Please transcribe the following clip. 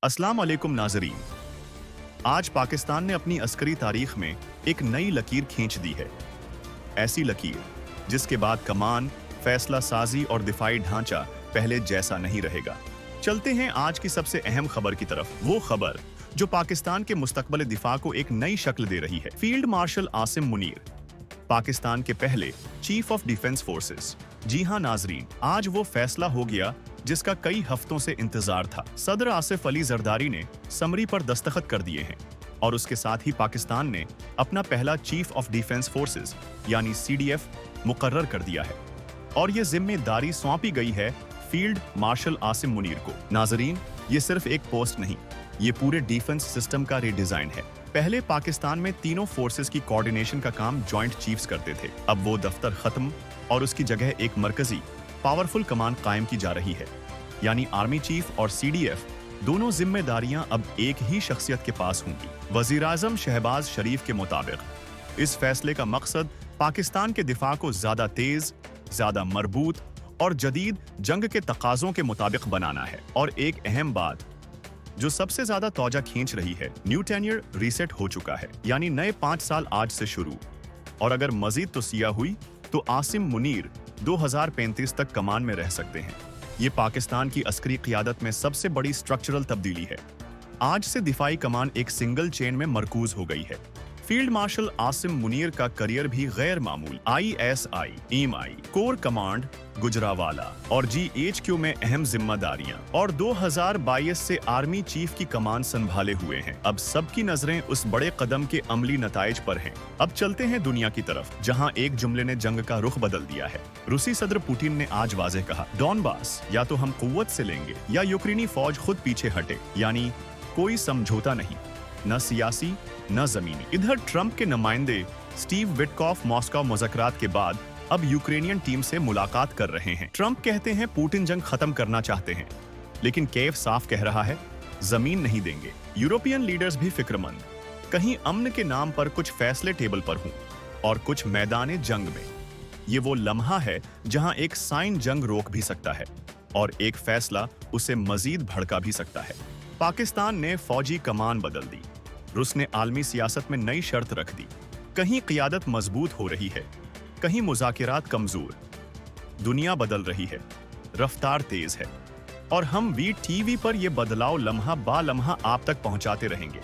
अस्सलाम वालेकुम नाज़रीन। आज पाकिस्तान ने अपनी अस्करी तारीख में एक नई लकीर खींच दी है। ऐसी लकीर जिसके बाद कमान, फैसला साजी और दिफाई ढांचा पहले जैसा नहीं रहेगा। चलते हैं आज की सबसे अहम खबर की तरफ। वो खबर जो पाकिस्तान के मुस्तकबल दिफा को एक नई शक्ल दे रही है। फील्ड मार्शल आसिम मुनीर, पाकिस्तान के पहले चीफ ऑफ डिफेंस फोर्सेस। जी हां नाजरीन, आज वो फैसला हो गया जिसका कई हफ्तों से इंतजार था। सदर आसिफ अली जरदारी ने समरी पर दस्तखत कर दिए हैं और उसके साथ ही पाकिस्तान ने अपना पहला चीफ ऑफ डिफेंस फोर्सेस यानी CDF मुकर्रर कर दिया है और ये जिम्मेदारी सौंपी गई है फील्ड मार्शल आसिम मुनीर को। नाजरीन, ये सिर्फ एक पोस्ट नहीं, ये पूरे डिफेंस सिस्टम का रीडिजाइन है। पहले पाकिस्तान में तीनों फोर्सेस की कोऑर्डिनेशन का काम जॉइंट चीफ्स करते थे। अब वो दफ्तर खत्म और उसकी जगह एक मरकजी पावरफुल कमान कायम की जा रही है, यानी आर्मी चीफ और CDF दोनों जिम्मेदारियां अब एक ही शख्सियत के पास होंगी। वजीर-आज़म शहबाज शरीफ के मुताबिक इस फैसले का मकसद पाकिस्तान के दिफा को ज्यादा तेज, ज्यादा मरबूत और जदीद जंग के तकाजों के मुताबिक बनाना है। और एक अहम बात जो सबसे ज्यादा तौजा खींच रही है, न्यू टेन्योर रीसेट हो चुका है, यानी नए 5 साल आज से शुरू। और अगर मजीद तोसिया हुई तो आसिम मुनीर 2035 तक कमान में रह सकते हैं। ये पाकिस्तान की अस्करी क़ियादत में सबसे बड़ी स्ट्रक्चरल तब्दीली है। आज से दिफाई कमान एक सिंगल चेन में मरकूज हो गई है। फील्ड मार्शल आसिम मुनीर का करियर भी गैर मामूल। ISI, EMI, core command, Gujranwala और GHQ में अहम जिम्मेदारियां और 2022 से आर्मी चीफ की कमान संभाले हुए हैं। अब सबकी नजरें उस बड़े कदम के अमली नताइज पर हैं। अब चलते हैं दुनिया की तरफ, जहां एक जुमले ने जंग का रुख बदल दिया है। रूसी सदर पुतिन ने आज वाज़ेह कहा, डॉनबास या तो हम कुव्वत से लेंगे या यूक्रेनी फौज खुद पीछे हटे, यानी कोई समझौता नहीं, न सियासी न जमीनी। इधर ट्रंप के नुमाइंदे स्टीव विटकॉफ मॉस्को मुज़ाकरात के बाद अब यूक्रेनियन टीम से मुलाकात कर रहे हैं। ट्रंप कहते हैं पुतिन जंग खत्म करना चाहते हैं, लेकिन कीव साफ कह रहा है जमीन नहीं देंगे। यूरोपियन लीडर्स भी फिक्रमंद, कहीं अमन के नाम पर कुछ फैसले टेबल पर हों और कुछ मैदान जंग में। ये वो लम्हा है जहां एक साइन जंग रोक भी सकता है और एक फैसला उसे मजीद भड़का भी सकता है। पाकिस्तान ने फौजी कमान बदल दी, रूस ने आलमी सियासत में नई शर्त रख दी। कहीं क़ियादत मजबूत हो रही है, कहीं मुज़ाकिरात कमजोर। दुनिया बदल रही है, रफ्तार तेज है और हम VTV पर यह बदलाव लम्हा बा लम्हा आप तक पहुंचाते रहेंगे।